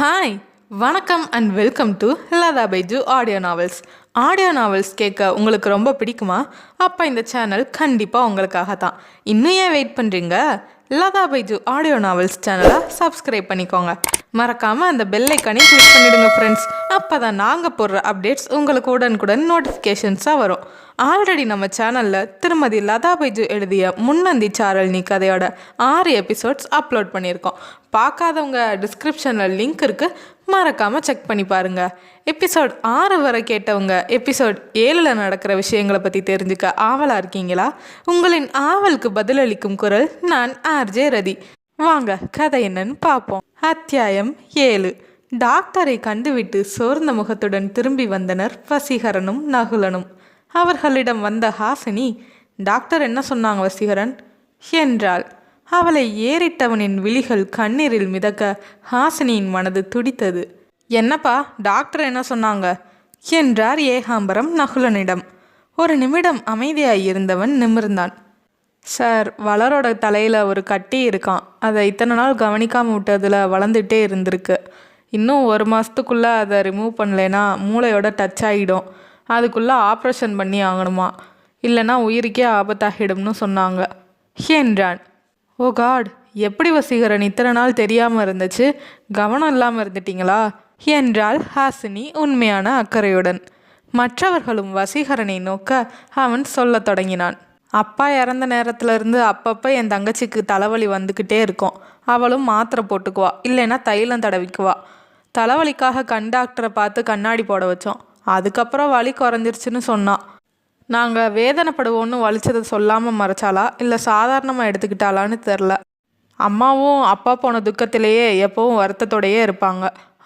Hi, வணக்கம் and welcome to Latha Baiju audio novels. Audio novels கேட்க உங்களுக்கு ரொம்ப பிடிக்குமா? அப்போ இந்த சேனல் கண்டிப்பாக உங்களுக்காக தான். இன்னும் ஏன் வெயிட் பண்ணுறீங்க? லதா பைஜு ஆடியோ நாவல்ஸ் சேனலை சப்ஸ்கிரைப் பண்ணிக்கோங்க. மறக்காமல் அந்த பெல் ஐக்கானே கிளிக் பண்ணிவிடுங்க ஃப்ரெண்ட்ஸ். அப்போ தான் நாங்கள் போடுற அப்டேட்ஸ் உங்களுக்கு உடனுக்குடன் நோட்டிஃபிகேஷன்ஸாக வரும். ஆல்ரெடி நம்ம சேனலில் திருமதி லதா பைஜு எழுதிய முன்னந்தி சாரல் நீ கதையோட 6 எபிசோட்ஸ் அப்லோட் பண்ணியிருக்கோம். பார்க்காதவங்க டிஸ்கிரிப்ஷனில் லிங்க் இருக்குது, மறக்காமல் செக் பண்ணி பாருங்கள். எபிசோட் 6 வரை கேட்டவங்க எபிசோட் 7 நடக்கிற விஷயங்களை பற்றி தெரிஞ்சுக்க ஆவலாக இருக்கீங்களா? உங்களின் ஆவலுக்கு பதிலளிக்கும் குரல் நான் ஆர்ஜே ரதி. வாங்க கதை என்னன்னு பார்ப்போம். அத்தியாயம் 7. டாக்டரை கண்டுவிட்டு சோர்ந்த முகத்துடன் திரும்பி வந்தனர் வசீகரனும் நகுலனும். அவர்களிடம் வந்த ஹாசினி, டாக்டர் என்ன சொன்னாங்க வசீகரன் என்றாள். அவளை ஏறிட்டவனின் விழிகள் கண்ணீரில் மிதக்க ஹாசினியின் மனது துடித்தது. என்னப்பா டாக்டர் என்ன சொன்னாங்க என்றார் ஏகாம்பரம் நகுலனிடம். ஒரு நிமிடம் அமைதியாய் இருந்தவன் நிமிர்ந்தான். சார், வளரோட தலையில் ஒரு கட்டி இருக்கான். அதை இத்தனை நாள் கவனிக்காமல் விட்டதில் வளர்ந்துட்டே இருந்திருக்கு. இன்னும் 1 மாதத்துக்குள்ளே அதை ரிமூவ் பண்ணலைன்னா மூளையோட டச் ஆகிடும். அதுக்குள்ளே ஆப்ரேஷன் பண்ணி ஆகணுமா, இல்லைன்னா உயிருக்கே ஆபத்தாகிடும்னு சொன்னாங்க என்றான். ஓ காட், எப்படி வசீகரன் இத்தனை நாள் தெரியாமல் இருந்துச்சு? கவனம் இல்லாமல் இருந்துட்டீங்களா என்றாள் ஹாசினி உண்மையான அக்கறையுடன். மற்றவர்களும் வசீகரனை நோக்க அவன் சொல்ல தொடங்கினான். அப்பா இறந்த நேரத்துலேருந்து அப்பப்போ என் தங்கச்சிக்கு தலைவலி வந்துக்கிட்டே இருக்கும். அவளும் மாத்திரை போட்டுக்குவா, இல்லைன்னா தைலம் தடவிக்குவா. தலைவலிக்காக கண் டாக்டரை பார்த்து கண்ணாடி போட வச்சோம். அதுக்கப்புறம் வலி குறைஞ்சிருச்சுன்னு சொன்னான். நாங்கள் வேதனைப்படுவோன்னு வலிச்சதை சொல்லாமல் மறைச்சாலா இல்லை சாதாரணமாக எடுத்துக்கிட்டாளான்னு தெரில. அம்மாவும் அப்பா போன துக்கத்திலேயே எப்போவும் வருத்தத்தோடையே இருப்பாங்க,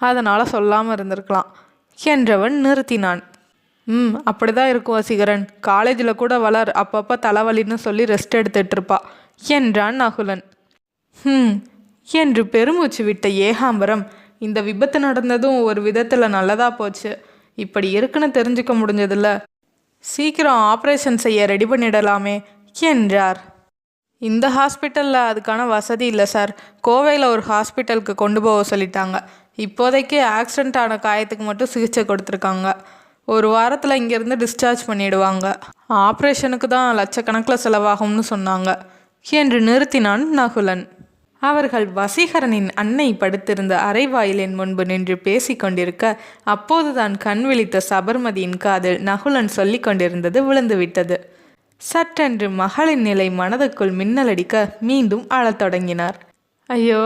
அதனால் சொல்லாமல் இருந்திருக்கலாம் என்றவன் நிறுத்தினான். அப்படி தான் இருக்கும் வசீகரன். காலேஜில் கூட வளர் அப்பப்போ தலைவலின்னு சொல்லி ரெஸ்ட் எடுத்துகிட்ருப்பா என்றான் நகுலன். என்று பெருமூச்சு விட்ட ஏகாம்பரம், இந்த விபத்து நடந்ததும் ஒரு விதத்தில் நல்லதாக போச்சு. இப்படி இருக்குன்னு தெரிஞ்சுக்க முடிஞ்சதில்ல. சீக்கிரம் ஆப்ரேஷன் செய்ய ரெடி பண்ணிடலாமே என்றார். இந்த ஹாஸ்பிட்டலில் அதுக்கான வசதி இல்லை சார். கோவையில் ஒரு ஹாஸ்பிட்டலுக்கு கொண்டு போக சொல்லிட்டாங்க. இப்போதைக்கு ஆக்சிடெண்ட் ஆன காயத்துக்கு மட்டும் சிகிச்சை கொடுத்துருக்காங்க. 1 வாரத்தில் இங்கேருந்து டிஸ்சார்ஜ் பண்ணிடுவாங்க. ஆப்ரேஷனுக்கு தான் லட்சக்கணக்கில் செலவாகும்னு சொன்னாங்க என்று நிறுத்தினான் நகுலன். அவர்கள் வசீகரனின் அன்னை படுத்திருந்த அறைவாயிலின் முன்பு நின்று பேசிக்கொண்டிருக்க அப்போதுதான் கண் விழித்த சபர்மதியின் காதில் நகுலன் சொல்லி கொண்டிருந்தது விழுந்துவிட்டது. சட்டென்று மகளின் நிலை மனதுக்குள் மின்னலடிக்க மீண்டும் அழத் தொடங்கினார். ஐயோ,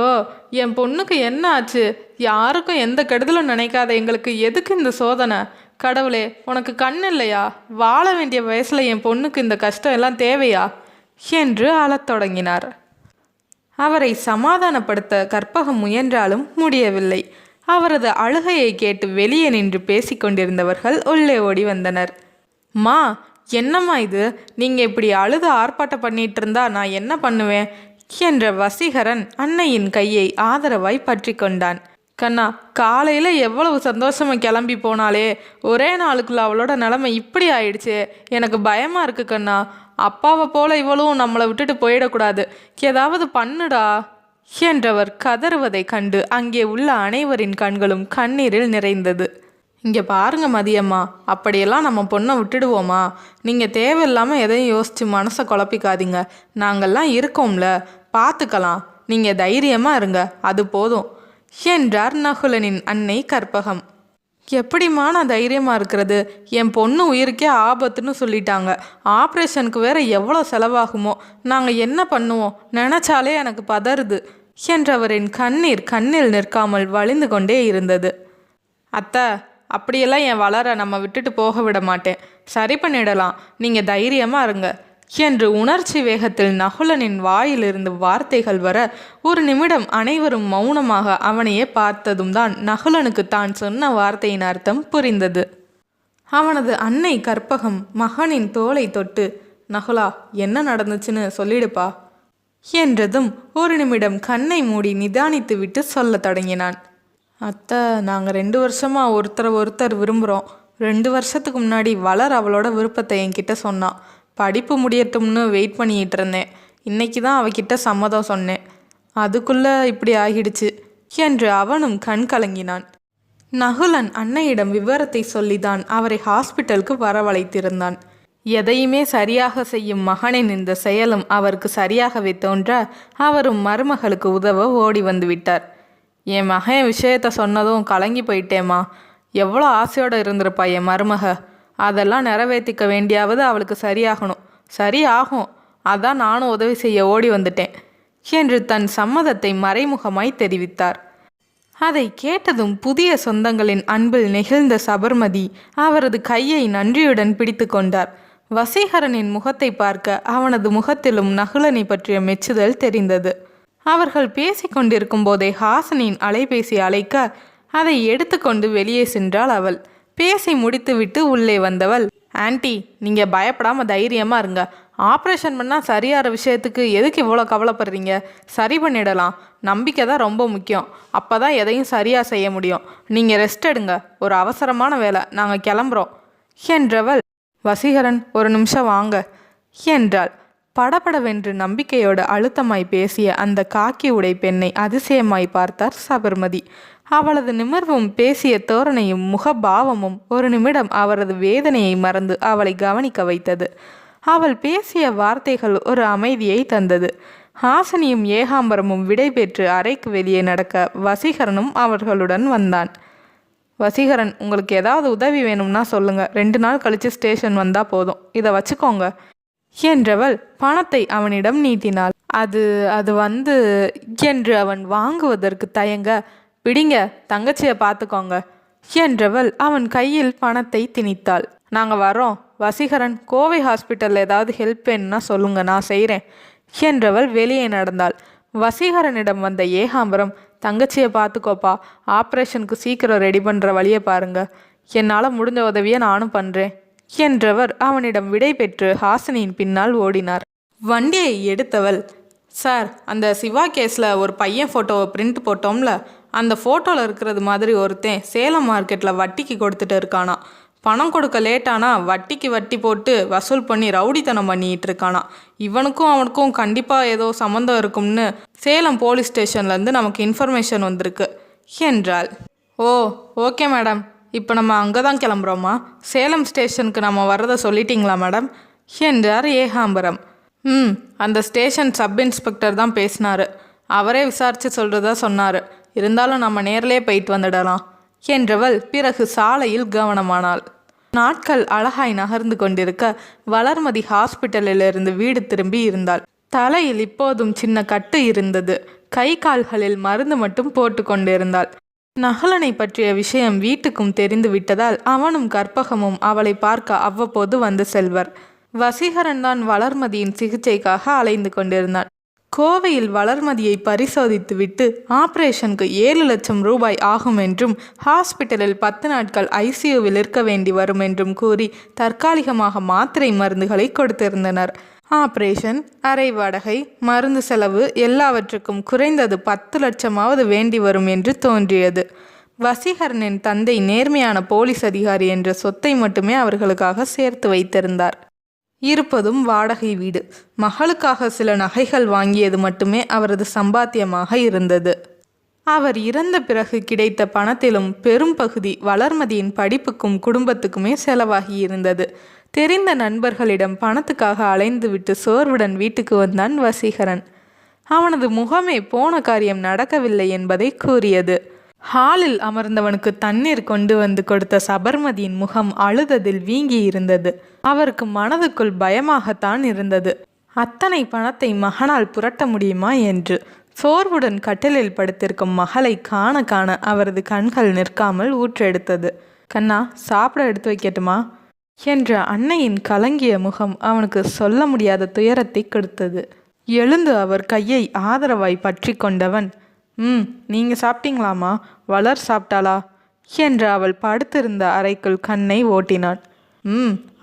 என் பொண்ணுக்கு என்ன ஆச்சு? யாருக்கும் எந்த கெடுதலும் நினைக்காத எங்களுக்கு எதுக்கு இந்த சோதனை? கடவுளே, உனக்கு கண் இல்லையா? வாழ வேண்டிய வயசில் என் பொண்ணுக்கு இந்த கஷ்டம் எல்லாம் தேவையா என்று அழத் தொடங்கினார். அவரை சமாதானப்படுத்த கற்பகம் முயன்றாலும் முடியவில்லை. அவரது அழுகையை கேட்டு வெளியே நின்று பேசிக்கொண்டிருந்தவர்கள் உள்ளே ஓடி வந்தனர். மா, என்னம்மா இது? நீங்கள் இப்படி அழுது ஆர்ப்பாட்டம் பண்ணிட்டு இருந்தா நான் என்ன பண்ணுவேன் என்ற வசீகரன் அன்னையின் கையை ஆதரவாய் பற்றி கொண்டான். கண்ணா, காலையில் எவ்வளவு சந்தோஷமாக கிளம்பி போனாலே ஒரே நாளுக்குள்ள அவளோட நிலைமை இப்படி ஆயிடுச்சு. எனக்கு பயமாக இருக்கு கண்ணா. அப்பாவை போல இவளும் நம்மளை விட்டுட்டு போயிடக்கூடாது. ஏதாவது பண்ணுடா என்றவர் கதறுவதை கண்டு அங்கே உள்ள அனைவரின் கண்களும் கண்ணீரில் நிறைந்தது. இங்கே பாருங்க மதியம்மா, அப்படியெல்லாம் நம்ம பொண்ணை விட்டுடுவோமா? நீங்கள் தேவையில்லாமல் எதையும் யோசித்து மனசை குழப்பிக்காதீங்க. நாங்கள்லாம் இருக்கோம்ல, பார்த்துக்கலாம். நீங்கள் தைரியமாக இருங்க, அது போதும் என்றார் நகுலனின் அன்னை கற்பகம். எப்படிம்மா நான் தைரியமாக இருக்கிறது? என் பொண்ணு உயிருக்கே ஆபத்துன்னு சொல்லிட்டாங்க. ஆப்ரேஷனுக்கு வேற எவ்வளோ செலவாகுமோ? நாங்கள் என்ன பண்ணுவோம் நினச்சாலே எனக்கு பதறுது என்றவரின் கண்ணீர் கண்ணில் நிற்காமல் வழிந்து கொண்டே இருந்தது. அத்தை, அப்படியெல்லாம் என் வளர நம்ம விட்டுட்டு போக விட மாட்டேன். சரி பண்ணிடலாம், நீங்கள் தைரியமாக இருங்க என்று உணர்ச்சி வேகத்தில் நகுலனின் வாயிலிருந்து வார்த்தைகள் வர ஒரு நிமிடம் அனைவரும் மௌனமாக அவனையே பார்த்ததும் தான் நகுலனுக்கு தான் சொன்ன வார்த்தையின் அர்த்தம் புரிந்தது. அவனது அன்னை கற்பகம் மகனின் தோளை தொட்டு, நகுலா, என்ன நடந்துச்சுன்னு சொல்லிடுப்பா என்றதும் ஒரு நிமிடம் கண்ணை மூடி நிதானித்து விட்டு சொல்ல தொடங்கினான். அத்தை, நாங்கள் 2 வருஷமாக ஒருத்தர் விரும்புகிறோம். 2 வருஷத்துக்கு முன்னாடி வளர் அவளோட விருப்பத்தை என்கிட்ட சொன்னான். படிப்பு முடியட்டும்னு வெயிட் பண்ணிகிட்டு இருந்தேன். இன்றைக்கி தான் அவகிட்ட சம்மதம் சொன்னேன். அதுக்குள்ளே இப்படி ஆகிடுச்சு என்று அவனும் கண் கலங்கினான். நகுலன் அன்னையிடம் விவரத்தை சொல்லிதான் அவரை ஹாஸ்பிட்டலுக்கு வரவழைத்திருந்தான். எதையுமே சரியாக செய்யும் மகனின் இந்த செயலும் அவருக்கு சரியாகவே தோன்ற அவரும் மருமகளுக்கு உதவ ஓடி வந்து விட்டார். என் மகன் விஷயத்த சொன்னதும் கலங்கி போயிட்டேம்மா. எவ்வளோ ஆசையோடு இருந்திருப்பா என் மருமக. அதெல்லாம் நிறைவேற்றிக்க வேண்டியாவது அவளுக்கு சரியாகணும். சரியாகும், அதான் நானும் உதவி செய்ய ஓடி வந்துட்டேன் என்று தன் சம்மதத்தை மறைமுகமாய் தெரிவித்தார். அதை கேட்டதும் புதிய சொந்தங்களின் அன்பில் நெகிழ்ந்த சபர்மதி அவரது கையை நன்றியுடன் பிடித்து கொண்டார். வசீகரனின் முகத்தை பார்க்க அவனது முகத்திலும் நகுலனை பற்றிய மெச்சுதல் தெரிந்தது. அவர்கள் பேசிக்கொண்டிருக்கும் போதே ஹாசனின் அலைபேசி அழைக்க அதை எடுத்துக்கொண்டு வெளியே சென்றாள் அவள். பேசி முடித்துவிட்டு உள்ளே வந்தவள், ஆன்ட்டி, நீங்கள் பயப்படாமல் தைரியமாக இருங்க. ஆப்ரேஷன் பண்ணால் சரியாகிற விஷயத்துக்கு எதுக்கு இவ்வளோ கவலைப்படுறீங்க? சரி பண்ணிடலாம். நம்பிக்கை தான் ரொம்ப முக்கியம். அப்போ தான் எதையும் சரியாக செய்ய முடியும். நீங்கள் ரெஸ்ட் எடுங்க. ஒரு அவசரமான வேலை, நாங்கள் கிளம்புறோம் என்றவள், வசீகரன் ஒரு நிமிஷம் வாங்க என்றாள். படபடவென்று நம்பிக்கையோடு அழுத்தமாய் பேசிய அந்த காக்கி உடை பெண்ணை அதிசயமாய் பார்த்தார் சபர்மதி. அவளது நிமிர்வும் பேசிய தோரணையும் முகபாவமும் ஒரு நிமிடம் அவரது வேதனையை மறந்து அவளை கவனிக்க வைத்தது. அவள் பேசிய வார்த்தைகள் ஒரு அமைதியை தந்தது. ஹாசினியும் ஏகாம்பரமும் விடை பெற்று அறைக்கு வெளியே நடக்க வசீகரனும் அவர்களுடன் வந்தான். வசீகரன், உங்களுக்கு ஏதாவது உதவி வேணும்னா சொல்லுங்க. 2 நாள் கழித்து ஸ்டேஷன் வந்தால் போதும். இதை வச்சுக்கோங்க என்றவள் பணத்தை அவனிடம் நீட்டினாள். அது வந்து என்று அவன் வாங்குவதற்கு தயங்க, பிடிங்க, தங்கச்சியை பார்த்துக்கோங்க என்றவள் அவன் கையில் பணத்தை திணித்தாள். நாங்கள் வரோம். வசீகரன், கோவை ஹாஸ்பிட்டலில் ஏதாவது ஹெல்ப் வேணும்னா சொல்லுங்க, நான் செய்கிறேன் என்றவள் வெளியே நடந்தாள். வசீகரனிடம் வந்த ஏகாம்பரம், தங்கச்சியை பார்த்துக்கோப்பா, ஆப்ரேஷனுக்கு சீக்கிரம் ரெடி பண்ணுற வழியை பாருங்க, என்னால் முடிஞ்ச உதவியை நானும் பண்ணுறேன் என்றவர் அவனிடம் விடை பெற்று ஹாசினியின் பின்னால் ஓடினார். வண்டியை எடுத்தவள், சார், அந்த சிவா கேஸில் ஒரு பையன் ஃபோட்டோவை பிரிண்ட் போட்டோம்ல, அந்த ஃபோட்டோவில் இருக்கிறது மாதிரி ஒருத்தன் சேலம் மார்க்கெட்டில் வட்டிக்கு கொடுத்துட்டு இருக்கானா. பணம் கொடுக்க லேட்டானா வட்டிக்கு வட்டி போட்டு வசூல் பண்ணி ரவுடித்தனம் பண்ணிகிட்டு இருக்கானா. இவனுக்கும் அவனுக்கும் கண்டிப்பாக ஏதோ சம்மந்தம் இருக்கும்னு சேலம் போலீஸ் ஸ்டேஷன்லேருந்து நமக்கு இன்ஃபர்மேஷன் வந்திருக்கு என்றாள். ஓ, ஓகே மேடம். இப்போ நம்ம அங்கே தான் கிளம்புறோமா? சேலம் ஸ்டேஷனுக்கு நம்ம வர்றதை சொல்லிட்டீங்களா மேடம் என்றார் ஏகாம்பரம். அந்த ஸ்டேஷன் சப் இன்ஸ்பெக்டர் தான் பேசினார். அவரே விசாரித்து சொல்கிறதா சொன்னார். இருந்தாலும் நம்ம நேரிலே போயிட்டு வந்துடலாம் என்றவள் பிறகு சாலையில் கவனமானாள். நாட்கள் அழகாய் நகர்ந்து கொண்டிருக்க வளர்மதி ஹாஸ்பிட்டலிலிருந்து வீடு திரும்பி இருந்தாள். தலையில் இப்போதும் சின்ன கட்டு இருந்தது. கை கால்களில் மருந்து மட்டும் போட்டு கொண்டிருந்தாள். நகுலனை பற்றிய விஷயம் வீட்டுக்கும் தெரிந்து விட்டதால் அவனும் கற்பகமும் அவளை பார்க்க அவ்வப்போது வந்து செல்வர். வசீகரன் தான் வளர்மதியின் சிகிச்சைக்காக அலைந்து கொண்டிருந்தான். கோவையில் வளர்மதியை பரிசோதித்துவிட்டு ஆபரேஷனுக்கு 7 லட்சம் ரூபாய் ஆகும் என்றும் ஹாஸ்பிட்டலில் 10 நாட்கள் ஐசியூவில் இருக்க வேண்டி வரும் என்றும் கூறி தற்காலிகமாக மாத்திரை மருந்துகளை கொடுத்திருந்தனர். ஆபரேஷன், அறை வாடகை, மருந்து செலவு எல்லாவற்றுக்கும் குறைந்தது 10 லட்சமாவது வேண்டி வரும் என்று தோன்றியது. வசீகரனின் தந்தை நேர்மையான போலீஸ் அதிகாரி என்ற சொத்தை மட்டுமே அவர்களுக்காக சேர்த்து வைத்திருந்தார். இருப்பதும் வாடகை வீடு. மகளுக்காக சில நகைகள் வாங்கியது மட்டுமே அவரது சம்பாத்தியமாக இருந்தது. அவர் இறந்த பிறகு கிடைத்த பணத்திலும் பெரும் பகுதி வளர்மதியின் படிப்புக்கும் குடும்பத்துக்குமே செலவாகி இருந்தது. தெரிந்த நண்பர்களிடம் பணத்துக்காக அலைந்துவிட்டு சோர்வுடன் வீட்டுக்கு வந்தான் வசீகரன். அவனது முகமே போன காரியம் நடக்கவில்லை என்பதை கூறியது. ஹாலில் அமர்ந்தவனுக்கு தண்ணீர் கொண்டு வந்து கொடுத்த சபர்மதியின் முகம் அழுததில் வீங்கி இருந்தது. அவருக்கு மனதுக்குள் பயமாகத்தான் இருந்தது. அத்தனை பணத்தை மகனால் புரட்ட முடியுமா என்று. சோர்வுடன் கட்டிலில் படுத்திருக்கும் மகளை காண காண அவரது கண்கள் நிற்காமல் ஊற்றெடுத்தது. கண்ணா, சாப்பிட எடுத்து வைக்கட்டுமா என்ற அன்னையின் கலங்கிய முகம் அவனுக்கு சொல்ல முடியாத துயரத்தை கொடுத்தது. எழுந்து அவர் கையை ஆதரவாய் பற்றி கொண்டவன், நீங்கள் சாப்பிட்டீங்களாமா? வளர் சாப்பிட்டாளா என்று அவள் படுத்திருந்த அறைக்குள் கண்ணை ஓட்டினான்.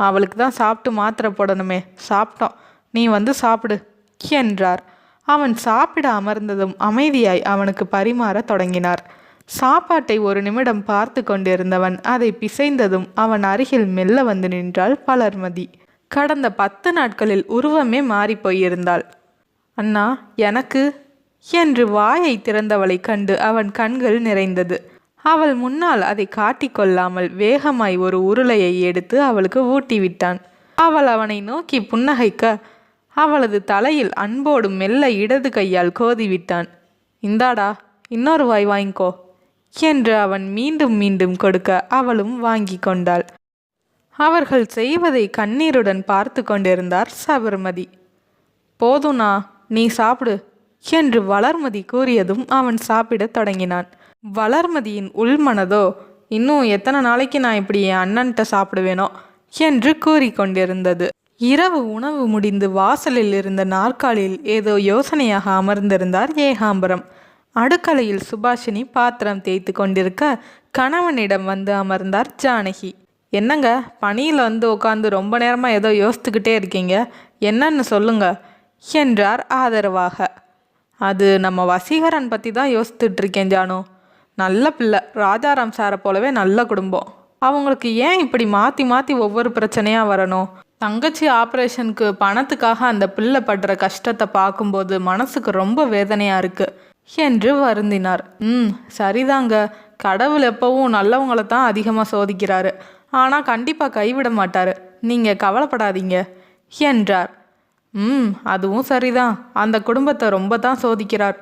அவளுக்கு தான் சாப்பிட்டு மாத்திரை போடணுமே. சாப்பிட்டோம், நீ வந்து சாப்பிடு என்றார். அவன் சாப்பிட அமர்ந்ததும் அமைதியாய் அவனுக்கு பரிமாற தொடங்கினார். சாப்பாட்டை ஒரு நிமிடம் பார்த்து கொண்டிருந்தவன் அதை பிசைந்ததும் அவன் அருகில் மெல்ல வந்து நின்றாள் வளர்மதி. கடந்த 10 நாட்களில் உருவமே மாறி போயிருந்தாள். அண்ணா, எனக்கு என்று வாயை திறந்தவளை கண்டு அவன் கண்கள் நிறைந்தது. அவள் முன்னால் அதை காட்டிக்கொள்ளாமல் வேகமாய் ஒரு உருளையை எடுத்து அவளுக்கு ஊட்டிவிட்டான். அவள் அவனை நோக்கி புன்னகைக்க அவளது தலையில் அன்போடு மெல்ல இடது கையால் கோதிவிட்டான். இந்தாடா, இன்னொரு வாய் வாங்கிக்கோ என்று அவன் மீண்டும் மீண்டும் கொடுக்க அவளும் வாங்கி கொண்டாள். அவர்கள் செய்வதை கண்ணீருடன் பார்த்து கொண்டிருந்தார் சபர்மதி. போதும்னா, நீ சாப்பிடு என்று வளர்மதி கூறியதும் அவன் சாப்பிடத் தொடங்கினான். வளர்மதியின் உள்மனதோ, இன்னும் எத்தனை நாளைக்கு நான் இப்படி என் அண்ணன்கிட்ட சாப்பிடுவேனோ என்று கூறிக்கொண்டிருந்தது. இரவு உணவு முடிந்து வாசலில் இருந்த நாற்காலியில் ஏதோ யோசனையாக அமர்ந்திருந்தார் ஏகாம்பரம். அடுக்கலையில் சுபாஷினி பாத்திரம் தேய்த்து கொண்டிருக்க கணவனிடம் வந்து அமர்ந்தார் ஜானகி. என்னங்க, பணியில் வந்து உட்காந்து ரொம்ப நேரமாக ஏதோ யோசித்துக்கிட்டே இருக்கீங்க, என்னன்னு சொல்லுங்க என்றார் ஆதரவாக. அது நம்ம வசீகரன் பற்றி தான் யோசித்துட்டு இருக்கேன் ஜானு. நல்ல பிள்ளை, ராஜாராம் சாரை போலவே நல்ல குடும்பம். அவங்களுக்கு ஏன் இப்படி மாற்றி மாற்றி ஒவ்வொரு பிரச்சனையாக வரணும்? தங்கச்சி ஆப்ரேஷனுக்கு பணத்துக்காக அந்த பிள்ளை படுற கஷ்டத்தை பார்க்கும்போது மனசுக்கு ரொம்ப வேதனையாக இருக்குது என்று வருந்தினார். சரிதாங்க, கடவுள் எப்பவும் நல்லவங்களை தான் அதிகமாக சோதிக்கிறாரு, ஆனால் கண்டிப்பாக கைவிட மாட்டார், நீங்கள் கவலைப்படாதீங்க என்றார். அதுவும் சரிதான், அந்த குடும்பத்தை ரொம்ப தான் சோதிக்கிறார்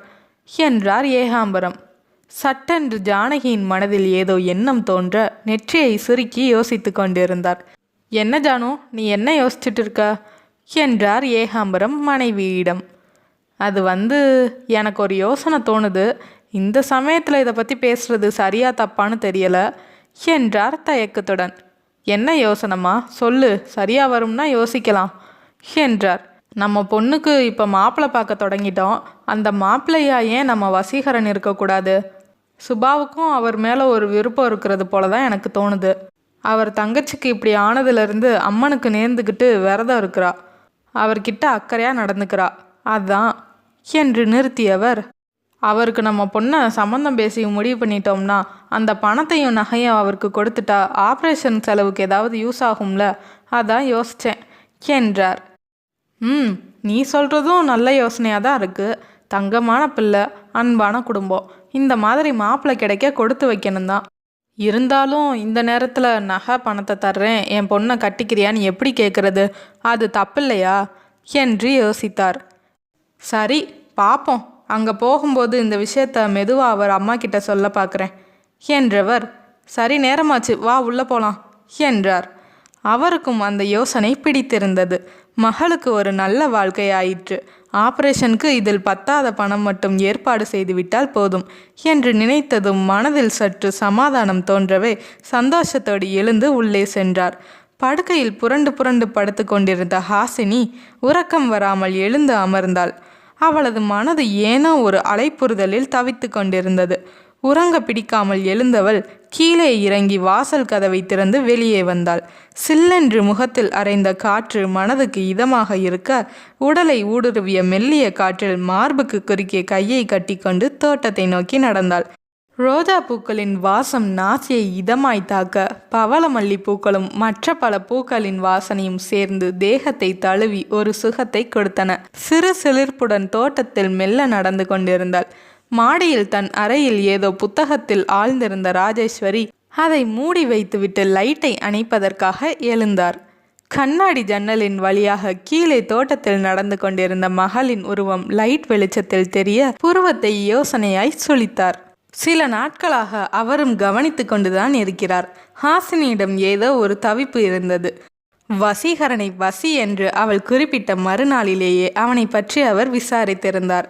என்றார் ஏகாம்பரம். சட்டென்று ஜானகியின் மனதில் ஏதோ எண்ணம் தோன்ற நெற்றியை சுருக்கி யோசித்து கொண்டிருந்தார். என்ன ஜானு, நீ என்ன யோசிச்சுட்டு இருக்க என்றார் ஏகாம்பரம் மனைவியிடம். அது எனக்கு ஒரு யோசனை தோணுது, இந்த சமயத்தில் இதை பற்றி பேசுறது சரியா தப்பான்னு தெரியலை என்றார் தயக்கத்துடன். என்ன யோசனைமா, சொல்லு, சரியா வரும்னா யோசிக்கலாம் என்றார். நம்ம பொண்ணுக்கு இப்போ மாப்பிள்ளை பார்க்க தொடங்கிட்டோம், அந்த மாப்பிள்ளையா ஏன் நம்ம வசீகரன் இருக்கக்கூடாது? சுபாவுக்கும் அவர் மேலே ஒரு விருப்பம் இருக்கிறது போல தான் எனக்கு தோணுது. அவர் தங்கச்சிக்கு இப்படி ஆனதுலேருந்து அம்மனுக்கு நேர்ந்துக்கிட்டு விரதம் இருக்கிறா, அவர்கிட்ட அக்கறையாக நடந்துக்கிறா, அதான் என்று நிறுத்தியவர், அவருக்கு நம்ம பொண்ணை சம்மந்தம் பேசி முடிவு பண்ணிட்டோம்னா அந்த பணத்தையும் நகையும் அவருக்கு கொடுத்துட்டா ஆப்ரேஷன் செலவுக்கு ஏதாவது யூஸ் ஆகும்ல, அதான் யோசித்தேன் என்றார். நீ சொல்கிறதும் நல்ல யோசனையாக தான் இருக்குது. தங்கமான பிள்ளை, அன்பான குடும்பம், இந்த மாதிரி மாப்பிள்ளை கிடைக்க கொடுத்து வைக்கணும் தான். இருந்தாலும் இந்த நேரத்தில் நகை பணத்தை தர்றேன், என் பொண்ணை கட்டிக்கிறியான்னு எப்படி கேட்குறது? அது தப்பில்லையா என்று யோசித்தார். சரி பார்ப்போம், அங்கே போகும்போது இந்த விஷயத்த மெதுவாக அவர் அம்மா கிட்ட சொல்ல பார்க்குறேன் என்றவர், சரி நேரமாச்சு, வா உள்ளே போகலாம் என்றார். அவருக்கும் அந்த யோசனை பிடித்திருந்தது. மகளுக்கு ஒரு நல்ல வாழ்க்கை ஆயிற்று, ஆபரேஷனுக்கு இதில் பத்தாத பணம் மட்டும் ஏற்பாடு செய்துவிட்டால் போதும் என்று நினைத்ததும் மனதில் சற்று சமாதானம் தோன்றவே சந்தோஷத்தோடு எழுந்து உள்ளே சென்றார். படுக்கையில் புரண்டு புரண்டு படுத்து கொண்டிருந்த ஹாசினி உறக்கம் வராமல் எழுந்து அமர்ந்தாள். அவளது மனது ஏனோ ஒரு அலைப்புறுதலில் தவித்து கொண்டிருந்தது. உறங்க பிடிக்காமல் எழுந்தவள் கீழே இறங்கி வாசல் கதவை திறந்து வெளியே வந்தாள். சில்லென்று முகத்தில் அரைந்த காற்று மனதுக்கு இதமாக இருக்க உடலை ஊடுருவிய மெல்லிய காற்றில் மார்புக்கு குறுக்கே கையை கட்டிக்கொண்டு தோட்டத்தை நோக்கி நடந்தாள். ரோஜா பூக்களின் வாசம் நாசியை இதமாய் தாக்க பவளமல்லி பூக்களும் மற்ற பல பூக்களின் வாசனையும் சேர்ந்து தேகத்தை தழுவி ஒரு சுகத்தை கொடுத்தன. சிறு சிலிர்ப்புடன் தோட்டத்தில் மெல்ல நடந்து கொண்டிருந்தாள். மாடியில் தன் அறையில் ஏதோ புத்தகத்தில் ஆழ்ந்திருந்த ராஜேஸ்வரி அதை மூடி வைத்துவிட்டு லைட்டை அணைப்பதற்காக எழுந்தார். கண்ணாடி ஜன்னலின் வழியாக கீழே தோட்டத்தில் நடந்து கொண்டிருந்த மகளின் உருவம் லைட் வெளிச்சத்தில் தெரிய புருவத்தை யோசனையாய் சுளித்தார். சில நாட்களாக அவரும் கவனித்து கொண்டுதான் இருக்கிறார். ஹாசினியிடம் ஏதோ ஒரு தவிப்பு இருந்தது. வசீகரனை வசி என்று அவள் குறிப்பிட்ட மறுநாளிலேயே அவனை பற்றி அவர் விசாரித்திருந்தார்.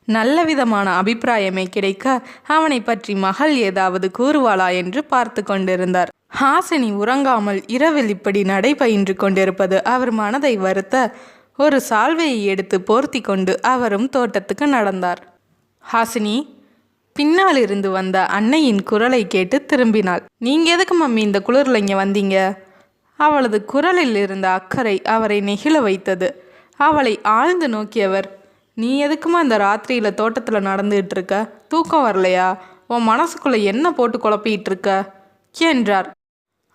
நல்ல விதமான அபிப்பிராயமே கிடைக்க அவனை பற்றி மகள் ஏதாவது கூறுவாளா என்று பார்த்து கொண்டிருந்தார். ஹாசினி உறங்காமல் இரவில் இப்படி நடைபயின்று கொண்டிருப்பது அவர் மனதை வருத்த ஒரு சால்வையை எடுத்து போர்த்தி கொண்டு அவரும் தோட்டத்துக்கு நடந்தார். ஹாசினி, பின்னால் இருந்து வந்த அன்னையின் குரலை கேட்டு திரும்பினாள். நீங்க எதுக்கு மம்மி இந்த குளிரில் இங்கே வந்தீங்க? அவளது குரலில் இருந்த அக்கறை அவரை நெகிழ வைத்தது. அவளை ஆழ்ந்து நோக்கியவர், நீ எதுக்குமா இந்த ராத்திரியில் தோட்டத்தில் நடந்துகிட்டு இருக்க? தூக்கம் வரலையா? உன் மனசுக்குள்ளே என்ன போட்டு குழப்பிகிட்டு இருக்க என்றார்.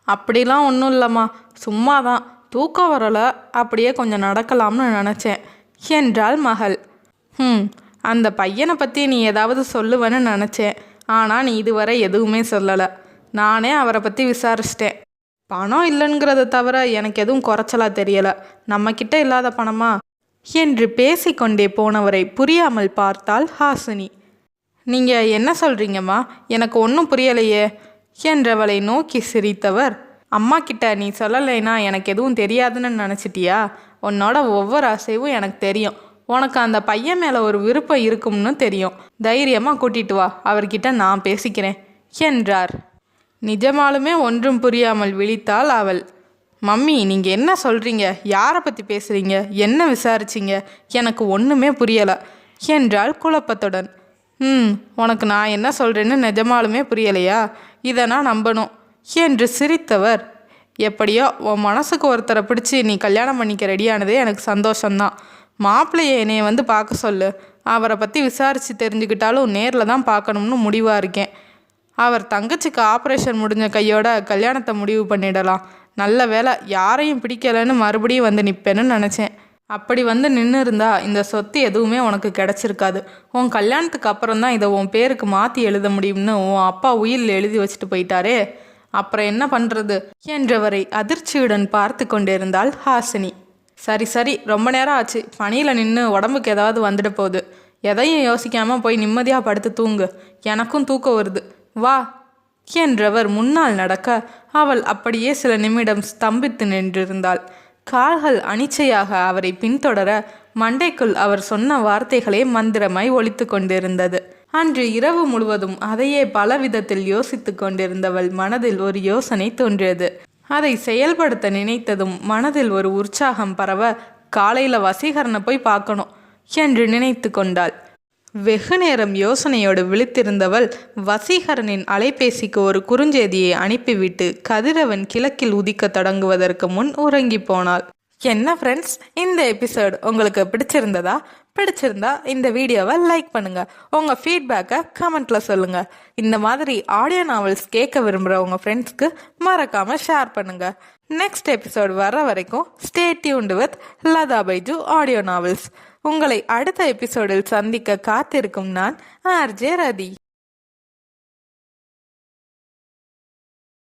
அப்படிலாம் ஒன்றும் இல்லைம்மா, சும்மா தான், தூக்கம் வரலை, அப்படியே கொஞ்சம் நடக்கலாம்னு நினச்சேன் என்றாள் மகள். அந்த பையனை பற்றி நீ ஏதாவது சொல்லுவேன்னு நினச்சேன். ஆனால் நீ இதுவரை எதுவுமே சொல்லலை. நானே அவரை பற்றி விசாரிச்சிட்டேன். பணம் இல்லைங்கிறத தவிர எனக்கு எதுவும் குறைச்சலாக தெரியலை. நம்மக்கிட்ட இல்லாத பணமா என்று பேசிக்கொண்டே போனவரை புரியாமல் பார்த்தாள் ஹாசினி. நீங்கள் என்ன சொல்கிறீங்கம்மா? எனக்கு ஒன்றும் புரியலையே என்றவளை நோக்கி சிரித்தவர், அம்மா கிட்ட நீ சொல்லலைன்னா எனக்கு எதுவும் தெரியாதுன்னு நினச்சிட்டியா? உன்னோட ஒவ்வொரு அசைவும் எனக்கு தெரியும். உனக்கு அந்த பையன் மேலே ஒரு விருப்பம் இருக்கும்னு தெரியும். தைரியமாக கூட்டிட்டு வா, அவர்கிட்ட நான் பேசிக்கிறேன் என்றார். நிஜமாலுமே ஒன்றும் புரியாமல் விழித்தாள் அவள். மம்மி, நீங்கள் என்ன சொல்கிறீங்க? யாரை பற்றி பேசுகிறீங்க? என்ன விசாரிச்சிங்க? எனக்கு ஒன்றுமே புரியலை என்றாள் குழப்பத்துடன். உனக்கு நான் என்ன சொல்கிறேன்னு நிஜமாலுமே புரியலையா? இதை நான் நம்பணும் என்று சிரித்தவர், எப்படியோ உன் மனசுக்கு ஒருத்தரை பிடிச்சி நீ கல்யாணம் பண்ணிக்க ரெடியானதே எனக்கு சந்தோஷம்தான். மாப்பிள்ளையை என்னைய வந்து பார்க்க சொல்லு. அவரை பற்றி விசாரித்து தெரிஞ்சுக்கிட்டாலும் நேரில் தான் பார்க்கணும்னு முடிவாக இருக்கேன். அவர் தங்கச்சிக்கு ஆப்ரேஷன் முடிஞ்ச கையோட கல்யாணத்தை முடிவு பண்ணிடலாம். நல்ல வேலை யாரையும் பிடிக்கலைன்னு மறுபடியும் வந்து நிற்பேன்னு நினச்சேன். அப்படி வந்து நின்று இருந்தா இந்த சொத்து எதுவுமே உனக்கு கிடச்சிருக்காது. உன் கல்யாணத்துக்கு அப்புறம் தான் இதை உன் பேருக்கு மாற்றி எழுத முடியும்னு உன் அப்பா உயிரில் எழுதி வச்சுட்டு போயிட்டாரே. அப்புறம் என்ன பண்ணுறது என்றவரை அதிர்ச்சியுடன் பார்த்து கொண்டிருந்தாள் ஹாசினி. சரி, ரொம்ப நேரம் ஆச்சு. பணியில் நின்று உடம்புக்கு ஏதாவது வந்துட போகுது. எதையும் யோசிக்காமல் போய் நிம்மதியாக படுத்து தூங்கு. எனக்கும் தூக்கம் வருது, வா என்றவர் முன்னால் நடக்க அவள் அப்படியே சில நிமிடம் ஸ்தம்பித்து நின்றிருந்தாள். கால்கள் அனிச்சையாக அவரை பின்தொடர மண்டைக்குள் அவர் சொன்ன வார்த்தைகளே மந்திரமாய் ஒலித்து கொண்டிருந்தது. அன்று இரவு முழுவதும் அதையே பல விதத்தில் யோசித்து கொண்டிருந்தவள் மனதில் ஒரு யோசனை தோன்றியது. அதை செயல்படுத்த நினைத்ததும் மனதில் ஒரு உற்சாகம் பரவ, காலையில் வசீகரனை போய் பார்க்கணும் என்று நினைத்து கொண்டாள். வெகு நேரம் யோசனையோடு விழித்திருந்தவள் வசீகரனின் அலைபேசிக்கு ஒரு குறுஞ்செய்தியை அனுப்பிவிட்டு கதிரவன் கிழக்கில் உதிக்க தொடங்குவதற்கு முன் உறங்கி போனாள். என்ன ஃப்ரெண்ட்ஸ், இந்த எபிசோட் உங்களுக்கு பிடிச்சிருந்தா இந்த வீடியோவை லைக் பண்ணுங்க. உங்க ஃபீட்பேக்கை கமெண்ட்ல சொல்லுங்க. இந்த மாதிரி ஆடியோ நாவல்ஸ் கேட்க விரும்புகிற உங்க ஃப்ரெண்ட்ஸ்க்கு மறக்காம ஷேர் பண்ணுங்க. நெக்ஸ்ட் எபிசோட் வர வரைக்கும் stay tuned with Latha Baiju audio novels. உங்களை அடுத்த எபிசோடில் சந்திக்க காத்திருக்கும் நான் RJ ரதி.